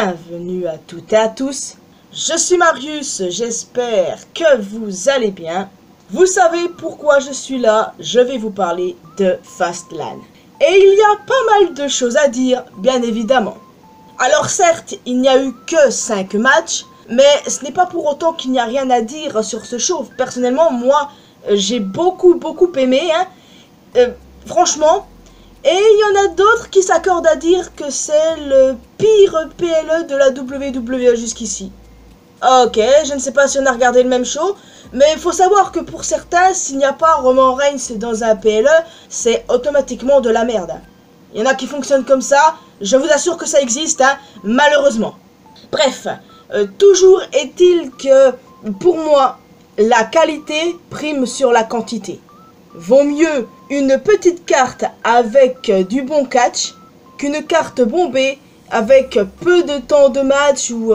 bienvenue à toutes et à tous. Je suis Marius, j'espère que vous allez bien. Vous savez pourquoi je suis là, je vais vous parler de Fastlane. Et il y a pas mal de choses à dire, bien évidemment. Alors certes, il n'y a eu que 5 matchs, mais ce n'est pas pour autant qu'il n'y a rien à dire sur ce show. Personnellement, moi, j'ai beaucoup aimé, franchement. Et il y en a d'autres qui s'accordent à dire que c'est le pire PLE de la WWE jusqu'ici. Ok, je ne sais pas si on a regardé le même show, mais il faut savoir que pour certains, s'il n'y a pas Roman Reigns dans un PLE, c'est automatiquement de la merde. Il y en a qui fonctionnent comme ça, je vous assure que ça existe, malheureusement. Bref, toujours est-il que, pour moi, la qualité prime sur la quantité. Vaut mieux une petite carte avec du bon catch qu'une carte bombée avec peu de temps de match ou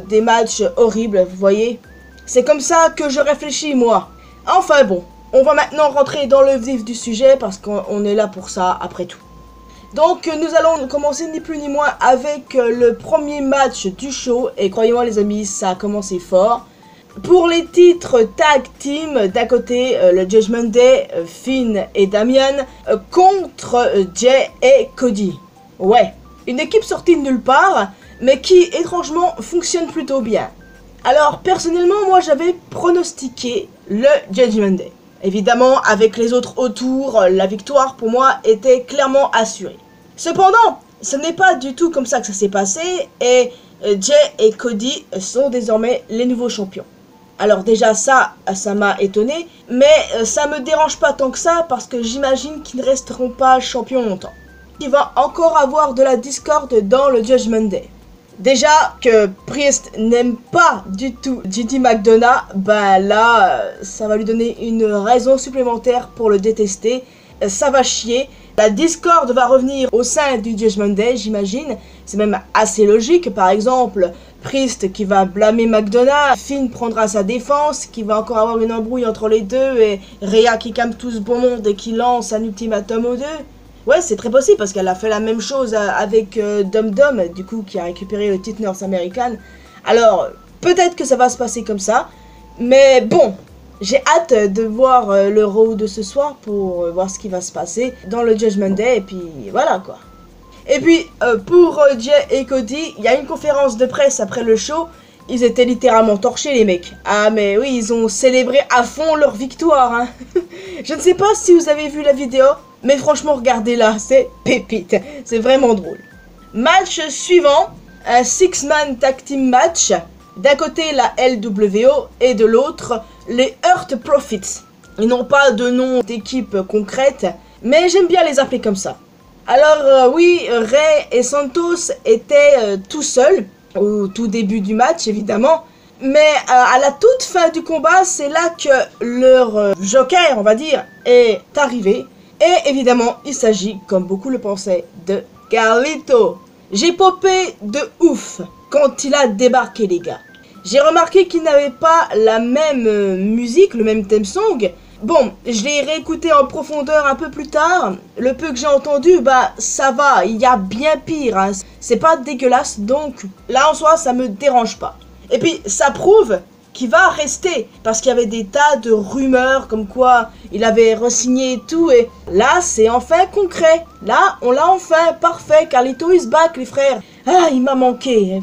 des matchs horribles, vous voyez. C'est comme ça que je réfléchis, moi. Enfin bon, on va maintenant rentrer dans le vif du sujet parce qu'on est là pour ça après tout. Donc nous allons commencer ni plus ni moins avec le premier match du show. Et croyez-moi les amis, ça a commencé fort. Pour les titres tag team, d'un côté le Judgment Day, Finn et Damian contre Jay et Cody. Ouais, une équipe sortie de nulle part, mais qui étrangement fonctionne plutôt bien. Alors personnellement, moi j'avais pronostiqué le Judgment Day. Évidemment, avec les autres autour, la victoire pour moi était clairement assurée. Cependant, ce n'est pas du tout comme ça que ça s'est passé et Jay et Cody sont désormais les nouveaux champions. Alors déjà ça m'a étonné, mais ça me dérange pas tant que ça parce que j'imagine qu'ils ne resteront pas champions longtemps. Il va encore avoir de la discorde dans le Judgment Day. Déjà que Priest n'aime pas du tout JD McDonagh, bah là ça va lui donner une raison supplémentaire pour le détester. Ça va chier. La discorde va revenir au sein du Judgment Day, j'imagine. C'est même assez logique. Par exemple, Priest qui va blâmer McDonagh, Finn prendra sa défense, qui va encore avoir une embrouille entre les deux, et Rhea qui calme tout ce bon monde et qui lance un ultimatum aux deux. Ouais, c'est très possible parce qu'elle a fait la même chose avec Dum Dum, du coup, qui a récupéré le titre North American. Alors, peut-être que ça va se passer comme ça, mais bon. J'ai hâte de voir le Raw de ce soir pour voir ce qui va se passer dans le Judgment Day et puis voilà quoi. Et puis pour Jay et Cody, il y a une conférence de presse après le show. Ils étaient littéralement torchés les mecs. Ah mais oui, ils ont célébré à fond leur victoire. Je ne sais pas si vous avez vu la vidéo, mais franchement regardez-la, c'est pépite. C'est vraiment drôle. Match suivant, un 6-man tag team match. D'un côté la LWO et de l'autre les Hurt Profits. Ils n'ont pas de nom d'équipe concrète, mais j'aime bien les appeler comme ça. Alors oui, Ray et Santos étaient tout seuls, au tout début du match évidemment, mais à la toute fin du combat, c'est là que leur joker, on va dire, est arrivé. Et évidemment, il s'agit, comme beaucoup le pensaient, de Carlito. J'ai popé de ouf quand il a débarqué les gars. J'ai remarqué qu'il n'avait pas la même musique, le même theme song. Bon, je l'ai réécouté en profondeur un peu plus tard. Le peu que j'ai entendu, bah ça va, il y a bien pire. C'est pas dégueulasse, donc là en soi ça me dérange pas. Et puis ça prouve qu'il va rester, parce qu'il y avait des tas de rumeurs comme quoi il avait re-signé et tout. Et là c'est enfin concret. Là on l'a enfin, parfait. Carlito is back les frères. Ah, il m'a manqué.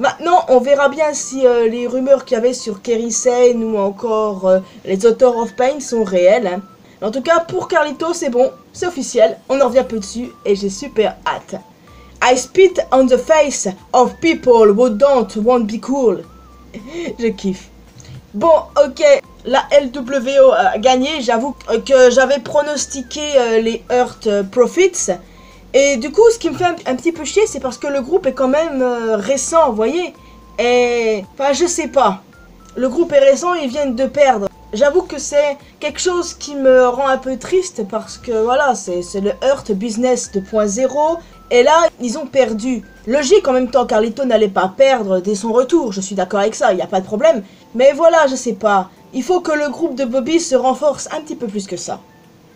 Maintenant, on verra bien si les rumeurs qu'il y avait sur Kerry Sane ou encore les Authors of Pain sont réelles. En tout cas, pour Carlito, c'est bon, c'est officiel, on en revient peu dessus et j'ai super hâte. I spit on the face of people who don't want to be cool. Je kiffe. Bon, ok, la LWO a gagné, j'avoue que j'avais pronostiqué les Hurt Profits. Et du coup, ce qui me fait un petit peu chier, c'est parce que le groupe est quand même récent, vous voyez. Et, enfin, je sais pas. Le groupe est récent, ils viennent de perdre. J'avoue que c'est quelque chose qui me rend un peu triste parce que, voilà, c'est le Hurt Business 2.0. Et là, ils ont perdu. Logique, en même temps, Carlito n'allait pas perdre dès son retour. Je suis d'accord avec ça, il n'y a pas de problème. Mais voilà, je sais pas. Il faut que le groupe de Bobby se renforce un petit peu plus que ça.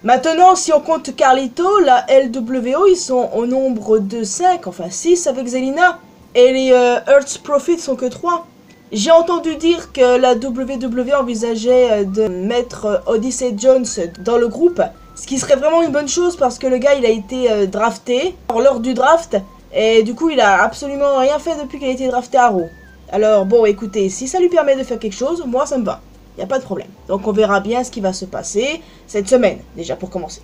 Maintenant, si on compte Carlito, la LWO, ils sont au nombre de 5, enfin 6 avec Zelina. et les Earth's Profit sont que 3. J'ai entendu dire que la WWE envisageait de mettre Odyssey Jones dans le groupe, ce qui serait vraiment une bonne chose parce que le gars il a été drafté lors du draft et du coup il a absolument rien fait depuis qu'il a été drafté à Raw. Alors bon écoutez, si ça lui permet de faire quelque chose, moi ça me va, il n'y a pas de problème. Donc on verra bien ce qui va se passer cette semaine, déjà pour commencer.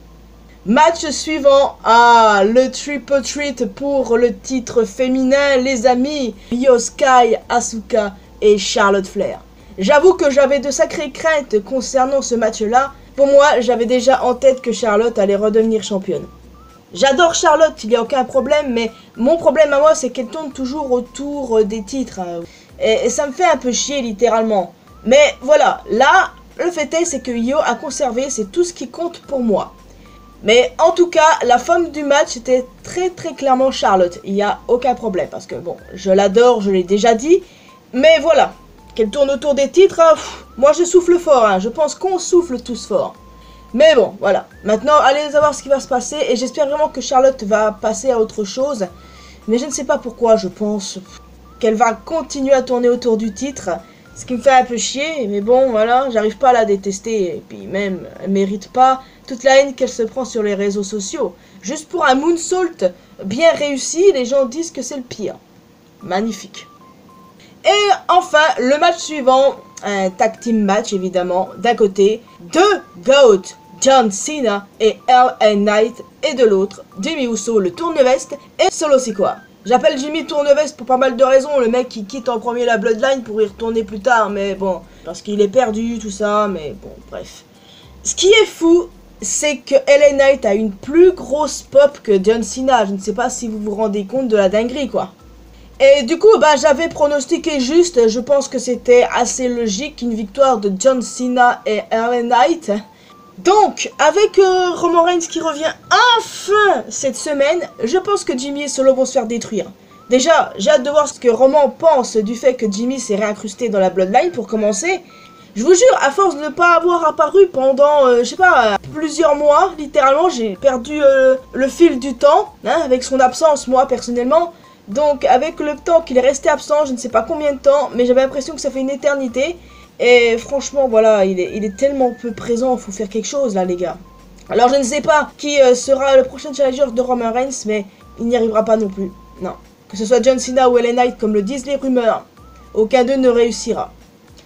Match suivant, le Triple Threat pour le titre féminin les amis, Io Sky, Asuka et Charlotte Flair. J'avoue que j'avais de sacrées craintes concernant ce match-là. Pour moi, j'avais déjà en tête que Charlotte allait redevenir championne. J'adore Charlotte, il n'y a aucun problème, mais mon problème à moi, c'est qu'elle tourne toujours autour des titres. Et ça me fait un peu chier, littéralement. Mais voilà, là, le fait est, c'est que Io a conservé, c'est tout ce qui compte pour moi. Mais en tout cas, la femme du match était très clairement Charlotte. Il n'y a aucun problème, parce que bon, je l'adore, je l'ai déjà dit. Mais voilà, qu'elle tourne autour des titres, moi je souffle fort, je pense qu'on souffle tous fort. Mais bon, voilà, maintenant allez savoir ce qui va se passer et j'espère vraiment que Charlotte va passer à autre chose. Mais je ne sais pas pourquoi, je pense qu'elle va continuer à tourner autour du titre, ce qui me fait un peu chier, mais bon, voilà, j'arrive pas à la détester. Et puis même, elle mérite pas toute la haine qu'elle se prend sur les réseaux sociaux. Juste pour un moonsault bien réussi, les gens disent que c'est le pire. Magnifique. Et enfin, le match suivant, un tag team match évidemment, d'un côté, deux GOAT, John Cena et LA Knight, et de l'autre, Jimmy Uso, le tourne-veste, et Solo Sikoa. J'appelle Jimmy tourne-veste pour pas mal de raisons, le mec qui quitte en premier la Bloodline pour y retourner plus tard, mais bon, parce qu'il est perdu, tout ça, mais bon, bref. Ce qui est fou, c'est que LA Knight a une plus grosse pop que John Cena, je ne sais pas si vous vous rendez compte de la dinguerie, quoi. Et du coup, j'avais pronostiqué juste, je pense que c'était assez logique, une victoire de John Cena et LA Knight. Donc, avec Roman Reigns qui revient enfin cette semaine, je pense que Jimmy et Solo vont se faire détruire. Déjà, j'ai hâte de voir ce que Roman pense du fait que Jimmy s'est réincrusté dans la Bloodline pour commencer. Je vous jure, à force de ne pas avoir apparu pendant, je sais pas, plusieurs mois, littéralement, j'ai perdu le fil du temps, avec son absence, moi, personnellement. Donc, avec le temps qu'il est resté absent, je ne sais pas combien de temps, mais j'avais l'impression que ça fait une éternité. Et franchement, voilà, il est tellement peu présent, il faut faire quelque chose, là, les gars. Alors, je ne sais pas qui sera le prochain challenger de Roman Reigns, mais il n'y arrivera pas non plus. Non. Que ce soit John Cena ou LA Knight, comme le disent les rumeurs, aucun d'eux ne réussira.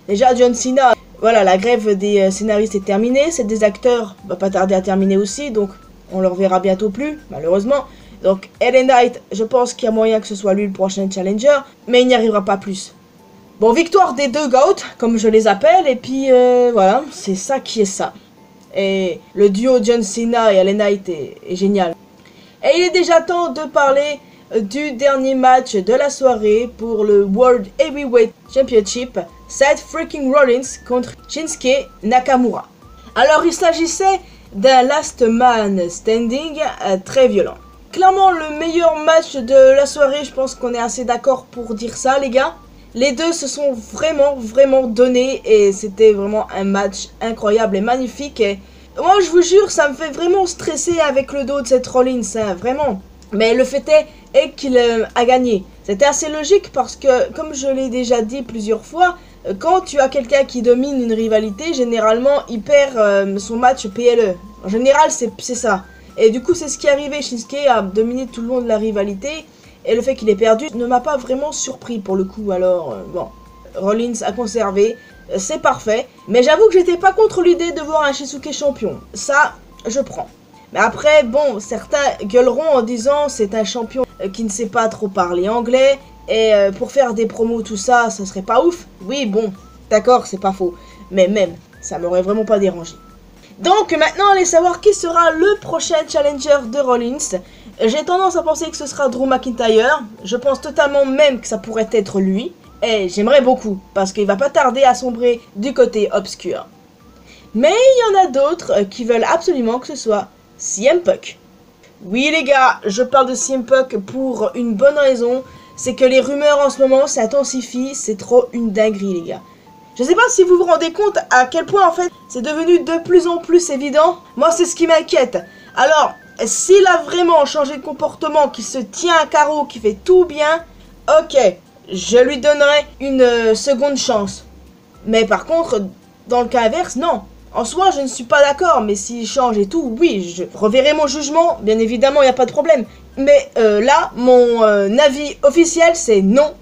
Déjà, John Cena, voilà, la grève des scénaristes est terminée, celle des acteurs va pas tarder à terminer aussi, donc on le reverra bientôt plus, malheureusement. Donc, LA Knight, je pense qu'il y a moyen que ce soit lui le prochain challenger, mais il n'y arrivera pas plus. Bon, victoire des deux GOAT, comme je les appelle, et puis voilà, c'est ça qui est ça. Et le duo John Cena et LA Knight est génial. Et il est déjà temps de parler du dernier match de la soirée pour le World Heavyweight Championship, Seth freaking Rollins contre Shinsuke Nakamura. Alors, il s'agissait d'un last man standing très violent. Clairement le meilleur match de la soirée, je pense qu'on est assez d'accord pour dire ça les gars. Les deux se sont vraiment donnés et c'était vraiment un match incroyable et magnifique. Et moi je vous jure, ça me fait vraiment stresser avec le dos de Seth Rollins, vraiment. Mais le fait est qu'il a gagné. C'était assez logique parce que, comme je l'ai déjà dit plusieurs fois, quand tu as quelqu'un qui domine une rivalité, généralement il perd son match PLE. En général c'est ça. Et du coup, c'est ce qui est arrivé. Shinsuke a dominé tout le long de la rivalité. Et le fait qu'il ait perdu ne m'a pas vraiment surpris pour le coup. Alors, bon, Rollins a conservé. C'est parfait. Mais j'avoue que j'étais pas contre l'idée de voir un Shinsuke champion. Ça, je prends. Mais après, bon, certains gueuleront en disant c'est un champion qui ne sait pas trop parler anglais. Et pour faire des promos, tout ça, ça serait pas ouf. Oui, bon, d'accord, c'est pas faux. Mais même, ça m'aurait vraiment pas dérangé. Donc maintenant, allez savoir qui sera le prochain challenger de Rollins. J'ai tendance à penser que ce sera Drew McIntyre. Je pense totalement même que ça pourrait être lui. Et j'aimerais beaucoup, parce qu'il va pas tarder à sombrer du côté obscur. Mais il y en a d'autres qui veulent absolument que ce soit CM Punk. Oui les gars, je parle de CM Punk pour une bonne raison. C'est que les rumeurs en ce moment s'intensifient, c'est trop une dinguerie les gars. Je sais pas si vous vous rendez compte à quel point en fait c'est devenu de plus en plus évident. Moi c'est ce qui m'inquiète. Alors s'il a vraiment changé de comportement, qu'il se tient à carreau, qu'il fait tout bien, Ok, je lui donnerai une seconde chance. Mais par contre, dans le cas inverse, non. En soi, je ne suis pas d'accord, mais s'il change et tout, oui, je reverrai mon jugement, bien évidemment, il n'y a pas de problème. Mais là, mon avis officiel, c'est non.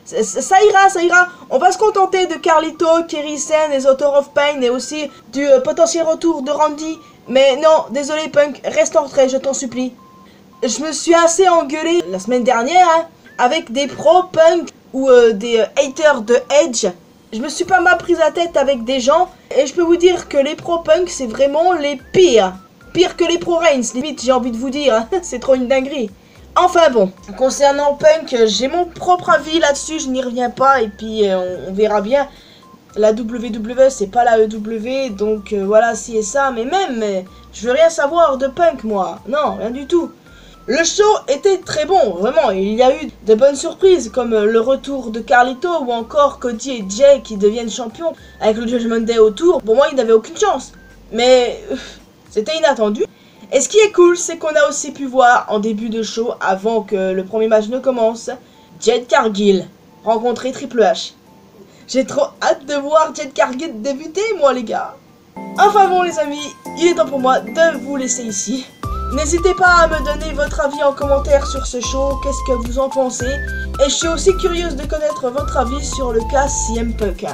Ça ira, ça ira. On va se contenter de Carlito, Kerry-sen, les Author of Pain et aussi du potentiel retour de Randy. Mais non, désolé Punk, reste en retrait, je t'en supplie. Je me suis assez engueulé la semaine dernière hein, avec des pro-Punk ou des haters de Edge. Je me suis pas mal pris la tête avec des gens et je peux vous dire que les pro-Punk c'est vraiment les pires. Pire que les pro-Reigns, limite j'ai envie de vous dire, hein. C'est trop une dinguerie. Enfin bon, concernant Punk, j'ai mon propre avis là-dessus, je n'y reviens pas et puis on verra bien. La WWE c'est pas la EW, donc voilà si et ça, mais même, je veux rien savoir de Punk moi, non, rien du tout. Le show était très bon, vraiment, il y a eu de bonnes surprises comme le retour de Carlito ou encore Cody et Jay qui deviennent champions avec le Judgment Day autour. Pour moi, ils n'avaient aucune chance, mais c'était inattendu. Et ce qui est cool, c'est qu'on a aussi pu voir en début de show, avant que le premier match ne commence, Jade Cargill rencontrer Triple H. J'ai trop hâte de voir Jade Cargill débuter, moi les gars. Enfin bon les amis, il est temps pour moi de vous laisser ici. N'hésitez pas à me donner votre avis en commentaire sur ce show, qu'est-ce que vous en pensez. Et je suis aussi curieuse de connaître votre avis sur le cas CM Punk.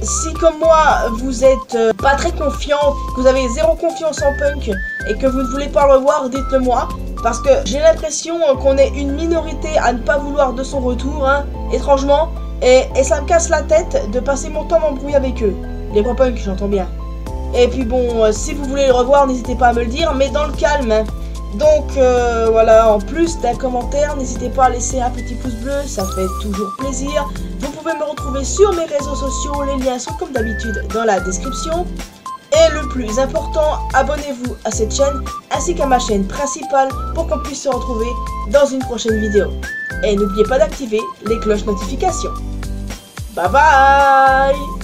Si comme moi, vous êtes pas très confiant, que vous avez zéro confiance en Punk et que vous ne voulez pas le revoir, dites-le moi. Parce que j'ai l'impression qu'on est une minorité à ne pas vouloir de son retour, hein, étrangement. Et ça me casse la tête de passer mon temps m'embrouiller avec eux. Les pro-Punk, j'entends bien. Et puis bon, si vous voulez le revoir, n'hésitez pas à me le dire, mais dans le calme. Hein. Donc voilà, en plus d'un commentaire, n'hésitez pas à laisser un petit pouce bleu, ça fait toujours plaisir. Vous pouvez me retrouver sur mes réseaux sociaux, les liens sont comme d'habitude dans la description. Et le plus important, abonnez-vous à cette chaîne ainsi qu'à ma chaîne principale pour qu'on puisse se retrouver dans une prochaine vidéo. Et n'oubliez pas d'activer les cloches notifications. Bye bye!